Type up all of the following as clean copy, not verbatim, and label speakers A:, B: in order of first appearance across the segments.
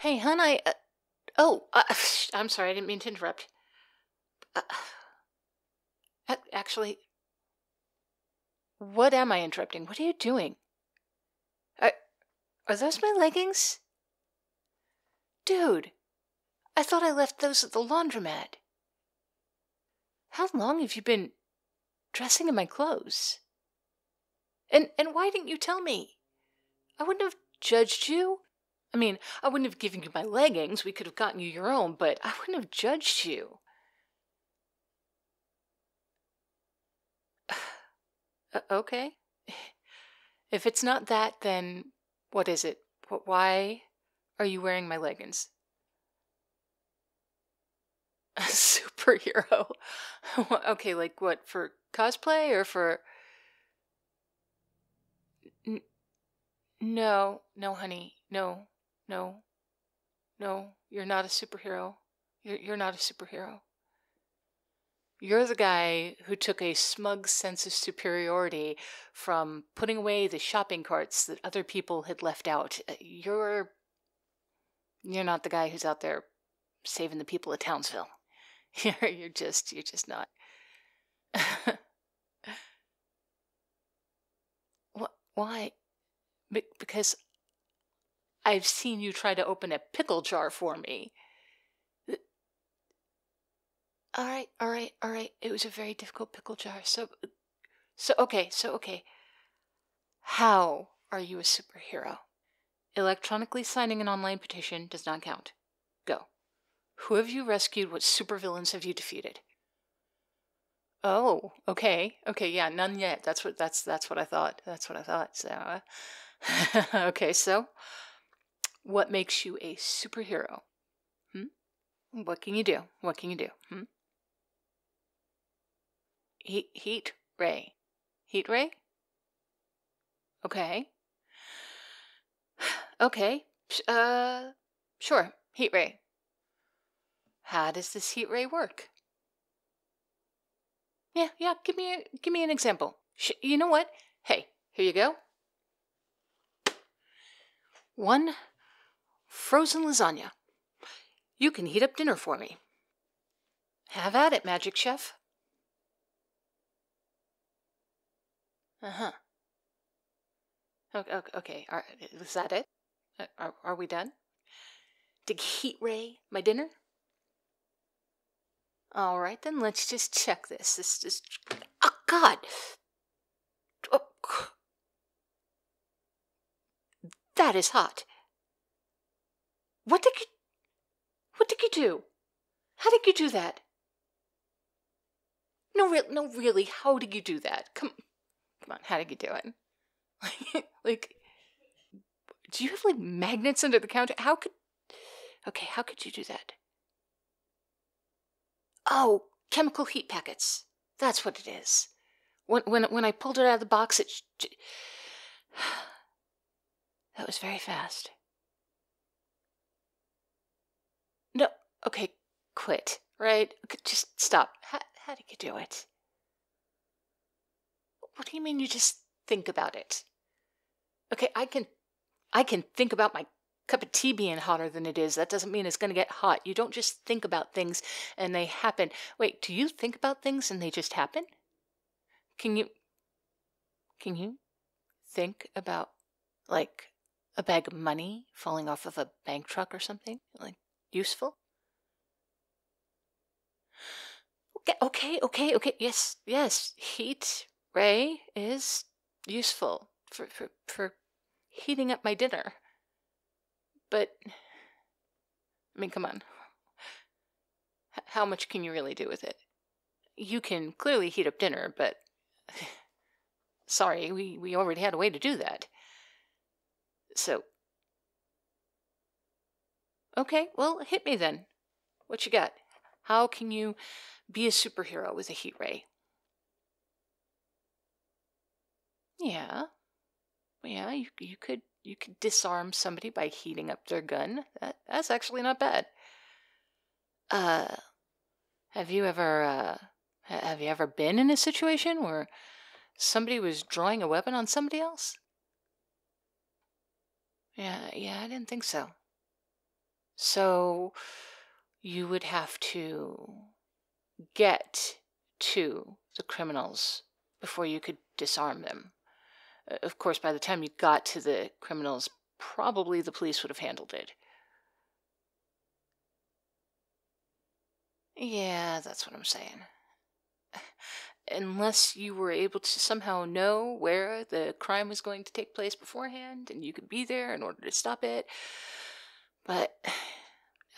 A: Hey, hon, I'm sorry, I didn't mean to interrupt. Uh, actually, what am I interrupting? What are you doing? Are those my leggings? Dude, I thought I left those at the laundromat. How long have you been dressing in my clothes? And why didn't you tell me? I wouldn't have judged you. I mean, I wouldn't have given you my leggings. We could have gotten you your own, but I wouldn't have judged you. Okay. If it's not that, then what is it? Why are you wearing my leggings? A superhero? Okay, like what, for cosplay or for... No, honey. No, you're not a superhero. You're not a superhero. You're the guy who took a smug sense of superiority from putting away the shopping carts that other people had left out. You're not the guy who's out there saving the people of Townsville. You're just not. Why? Because I've seen you try to open a pickle jar for me. All right. It was a very difficult pickle jar. So okay. How are you a superhero? Electronically signing an online petition does not count. Go. Who have you rescued? What supervillains have you defeated? Oh, okay. Yeah, none yet. That's what I thought. So, okay, so what makes you a superhero? What can you do? Heat ray. Heat ray? Okay. Okay. Sure. Heat ray. How does this heat ray work? Yeah. Give me an example. You know what? Hey, here you go. 1 frozen lasagna. You can heat up dinner for me. Have at it, Magic Chef. Okay. Is that it? Are we done? To heat ray my dinner? All right, then let's just check this. Oh, God! Oh, that is hot. What did you do? How did you do that? No, really, how did you do that? Come on, how did you do it? Like, do you have, like, magnets under the counter? How could you do that? Oh, chemical heat packets. That's what it is. When I pulled it out of the box, that was very fast. No, okay, quit, right? Just stop. How did you do it? What do you mean you just think about it? Okay, I can think about my cup of tea being hotter than it is. That doesn't mean it's going to get hot. You don't just think about things and they happen. Wait, do you think about things and they just happen? Can you think about, like, a bag of money falling off of a bank truck or something? Like, useful? Okay. Yes. Heat ray is useful for heating up my dinner. But, I mean, come on. How much can you really do with it? You can clearly heat up dinner, but sorry, we already had a way to do that. So, okay, well, hit me then. What you got? How can you be a superhero with a heat ray? Yeah, you could disarm somebody by heating up their gun. That's actually not bad. Have you ever been in a situation where somebody was drawing a weapon on somebody else? Yeah, I didn't think so. So you would have to get to the criminals before you could disarm them. Of course, by the time you got to the criminals, probably the police would have handled it. Yeah, that's what I'm saying. Unless you were able to somehow know where the crime was going to take place beforehand and you could be there in order to stop it. But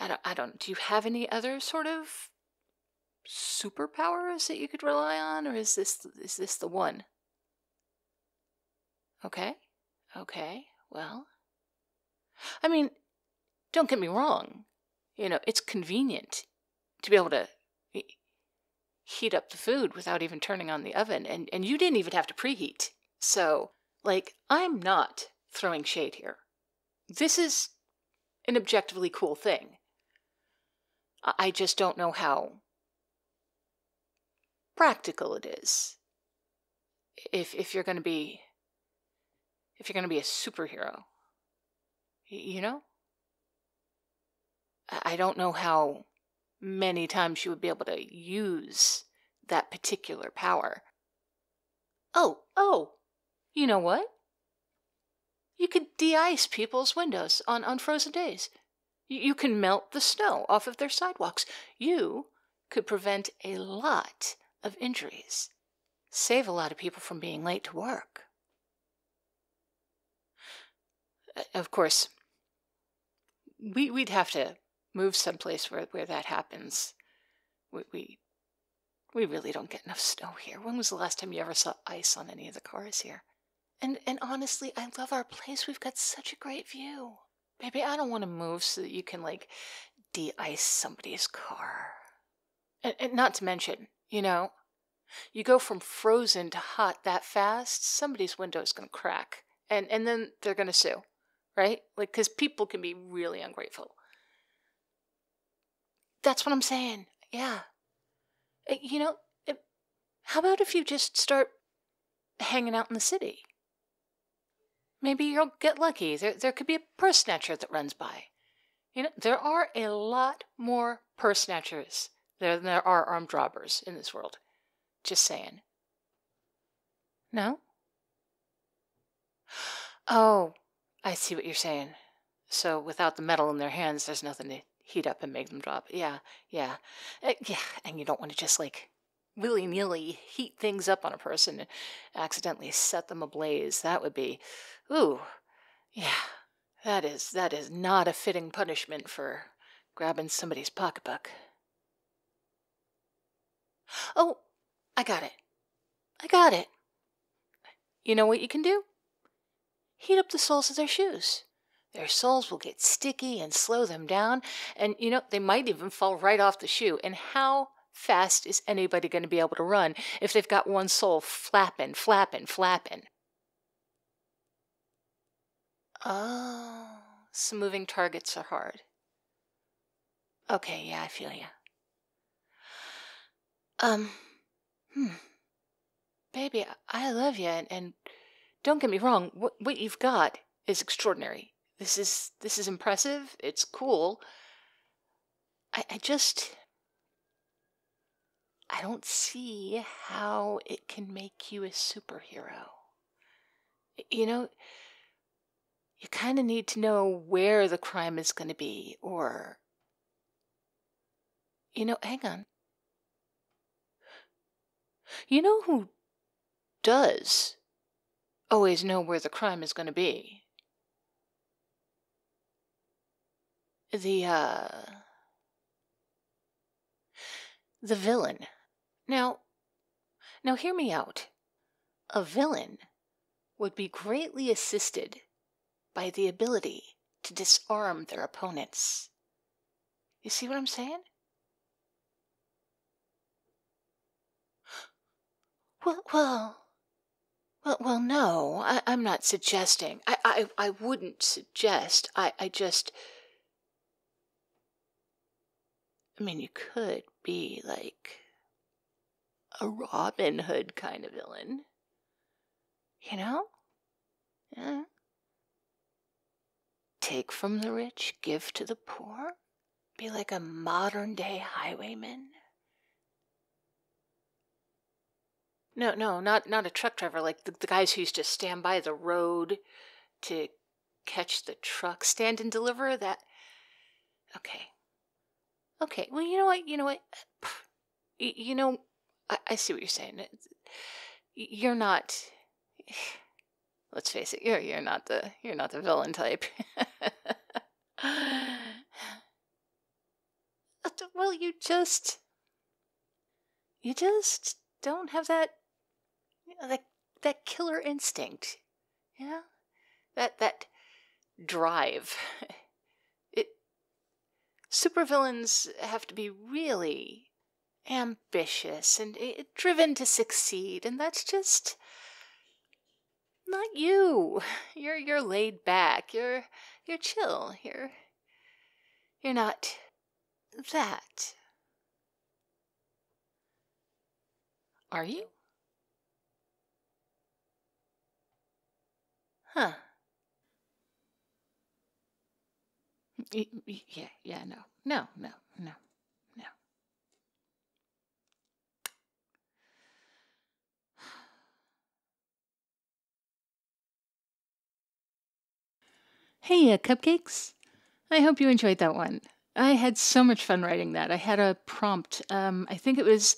A: I don't, do you have any other sort of superpowers that you could rely on, or is this the one? Okay. Okay. Well, I mean, don't get me wrong. It's convenient to be able to heat up the food without even turning on the oven, and you didn't even have to preheat. So, I'm not throwing shade here. This is an objectively cool thing. I just don't know how practical it is if you're going to be a superhero. I don't know how many times you would be able to use that particular power. Oh, you know what? You could de-ice people's windows on frozen days. You can melt the snow off of their sidewalks. You could prevent a lot of injuries. Save a lot of people from being late to work. Of course, we'd have to move someplace where that happens. We really don't get enough snow here. When was the last time you ever saw ice on any of the cars here? And honestly, I love our place. We've got such a great view. Baby, I don't want to move so that you can, de-ice somebody's car. And not to mention, you go from frozen to hot that fast, somebody's window is going to crack. And then they're going to sue, right? Because people can be really ungrateful. That's what I'm saying. Yeah. How about if you just start hanging out in the city? Maybe you'll get lucky. There could be a purse snatcher that runs by. There are a lot more purse snatchers than there are armed robbers in this world. Just saying. No? Oh, I see what you're saying. So without the metal in their hands, there's nothing to heat up and make them drop. Yeah. Yeah, and you don't want to just, willy-nilly heat things up on a person and accidentally set them ablaze. That would be, ooh, yeah, that is not a fitting punishment for grabbing somebody's pocketbook. Oh, I got it. You know what you can do? Heat up the soles of their shoes. Their soles will get sticky and slow them down, and they might even fall right off the shoe. And how fast is anybody going to be able to run if they've got one sole flapping? Oh, some moving targets are hard. Okay, yeah, I feel ya. Baby, I love you, and don't get me wrong, what you've got is extraordinary. This is impressive, it's cool. I don't see how it can make you a superhero. You kind of need to know where the crime is going to be, or, hang on. You know who does always know where the crime is going to be? The villain. Now hear me out. A villain would be greatly assisted by the ability to disarm their opponents. You see what I'm saying? Well, no, I'm not suggesting. I wouldn't suggest. I just... you could be a Robin Hood kind of villain. Yeah. take from the rich, give to the poor? Be like a modern-day highwayman? No, not a truck driver, like the guys who used to stand by the road to catch the truck, stand and deliver that. Okay, well, you know what, I see what you're saying. You're not, let's face it, you're not the villain type. Well, you just don't have that, that killer instinct, that drive. Supervillains have to be really ambitious and driven to succeed, and that's just not you. You're laid back. You're chill. You're not that. Are you? Huh. Yeah, no. Hey, Cupcakes. I hope you enjoyed that one. I had so much fun writing that. I had a prompt. I think it was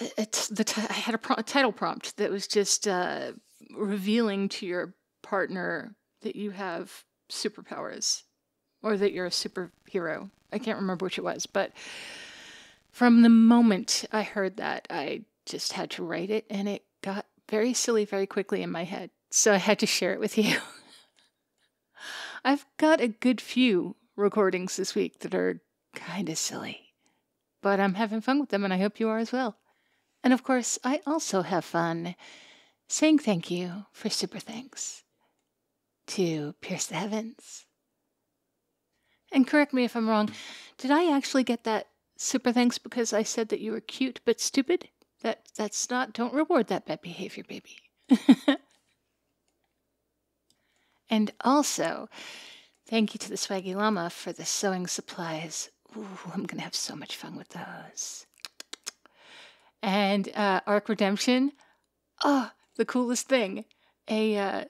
A: I had a title prompt that was just revealing to your partner that you have superpowers or that you're a superhero. I can't remember which it was, but from the moment I heard that, I just had to write it, and it got very silly very quickly in my head. So I had to share it with you. I've got a good few recordings this week that are kind of silly, but I'm having fun with them, and I hope you are as well. And of course, I also have fun saying thank you for super thanks to Pierce the Heavens. And correct me if I'm wrong, did I actually get that super thanks because I said that you were cute but stupid? That's not, don't reward that bad behavior, baby. And also, thank you to the Swaggy Llama for the sewing supplies. Ooh, I'm going to have so much fun with those. And Arc Redemption. Oh, the coolest thing. A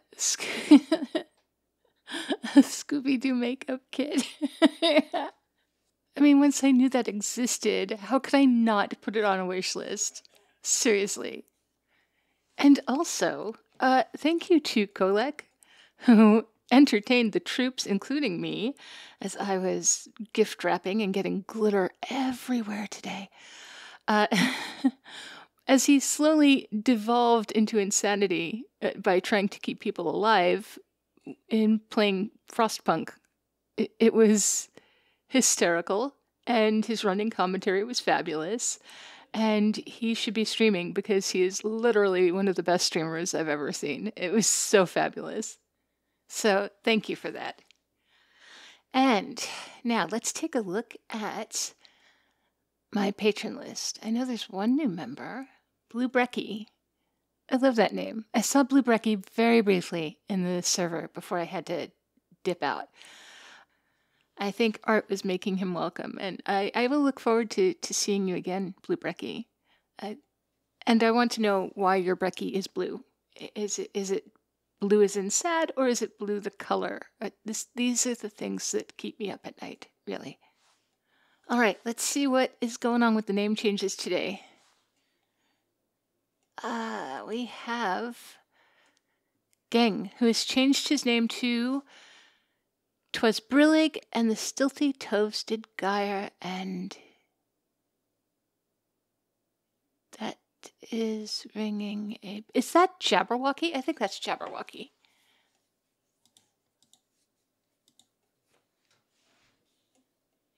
A: Scooby-Doo makeup kit. I mean, once I knew that existed, how could I not put it on a wish list? Seriously. And also, thank you to Kolek, who entertained the troops, including me, as I was gift wrapping and getting glitter everywhere today. As he slowly devolved into insanity by trying to keep people alive in playing Frostpunk. It was hysterical, and his running commentary was fabulous. And he should be streaming because he is literally one of the best streamers I've ever seen. It was so fabulous. So thank you for that. And now let's take a look at my patron list. I know there's one new member, Blue Brecky. I love that name. I saw Blue Brecky very briefly in the server before I had to dip out. I think Art was making him welcome, and I will look forward to seeing you again, Blue Brecky. And I want to know why your Brecky is blue. Is it blue as in sad, or is it blue the color? These are the things that keep me up at night, really. All right, let's see what is going on with the name changes today. We have Geng, who has changed his name to 'Twas Brillig and the Stilthy Toasted Gyre, and that is ringing a... Is that Jabberwocky? I think that's Jabberwocky.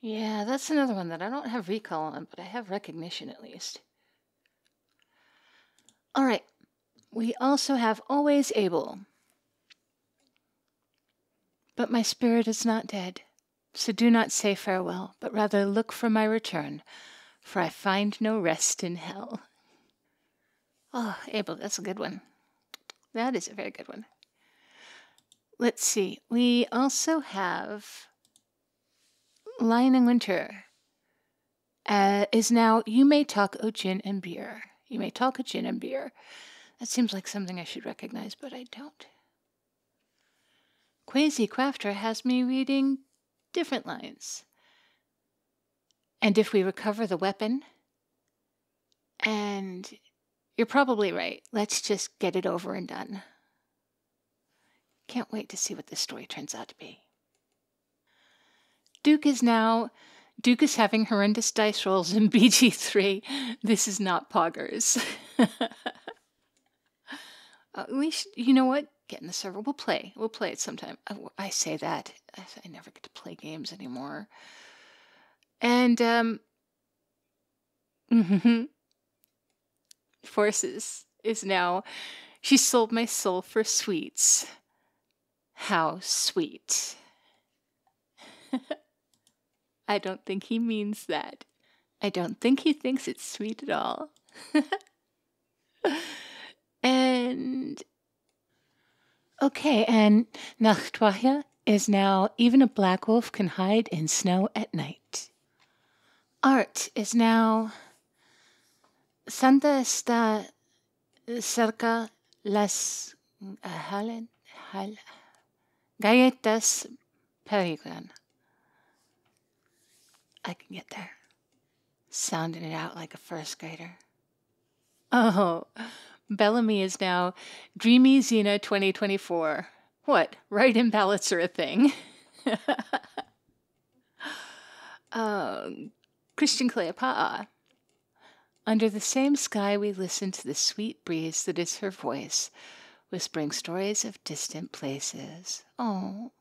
A: Yeah, that's another one that I don't have recall on, but I have recognition at least. All right. We also have Always Able. But my spirit is not dead, so do not say farewell, but rather look for my return, for I find no rest in hell. Oh, Able, that's a good one. That is a very good one. let's see. We also have Lion in Winter is now, you may talk o gin and beer. You may talk o gin and beer. That seems like something I should recognize, but I don't. Quasi Crafter has me reading different lines. And if we recover the weapon, and you're probably right, let's just get it over and done. Can't wait to see what this story turns out to be. Duke is having horrendous dice rolls in BG3. This is not Poggers. We should, you know what? Get in the server. We'll play. We'll play it sometime. I say that. I never get to play games anymore. And, Forces is now, she sold my soul for sweets. How sweet. I don't think he means that. I don't think he thinks it's sweet at all. And okay, and Nachtwache is now, even a black wolf can hide in snow at night. Art is now, Santa está cerca las galletas peregrin. I can get there. Sounding it out like a first grader. Oh, Bellamy is now Dreamy Xena 2024. What? Write-in ballots are a thing. Christian Cleopatra. Under the same sky we listen to the sweet breeze that is her voice, whispering stories of distant places. Oh,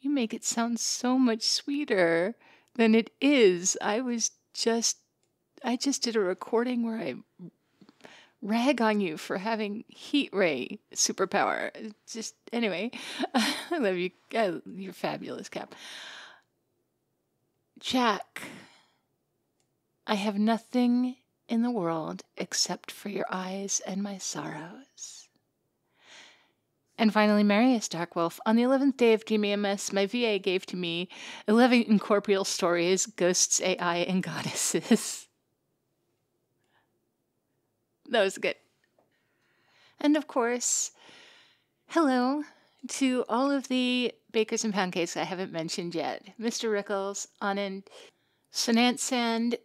A: you make it sound so much sweeter than it is. I just did a recording where I rag on you for having heat ray superpower. Just, anyway, I love you. You're fabulous, Cap. Jack, I have nothing in the world except for your eyes and my sorrows. And finally, Marius Darkwolf. On the 11th day of DMS, my VA gave to me 11 incorporeal stories, ghosts, AI, and goddesses. That was good. And of course, hello to all of the bakers and pound cakes I haven't mentioned yet. Mr. Rickles, Anand, Sonant Sand,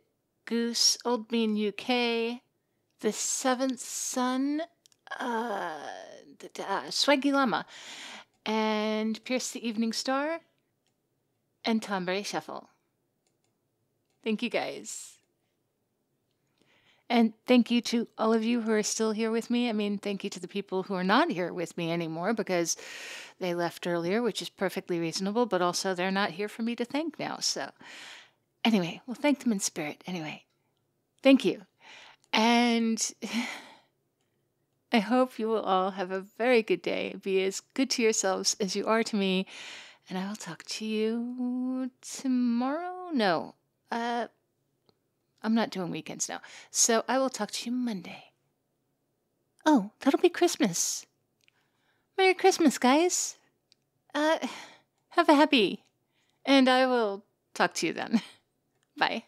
A: Goose, Old Bean UK, The Seventh Son, Swaggy Llama, and Pierce the Evening Star, and Tomberry Shuffle. Thank you guys. And thank you to all of you who are still here with me. I mean, thank you to the people who are not here with me anymore because they left earlier, which is perfectly reasonable, but also they're not here for me to thank now. So anyway, we'll thank them in spirit. Anyway, thank you. And I hope you will all have a very good day. Be as good to yourselves as you are to me. And I will talk to you tomorrow. No, I'm not doing weekends now. So I will talk to you Monday. Oh, that'll be Christmas. Merry Christmas, guys. Have a happy. And I will talk to you then. Bye.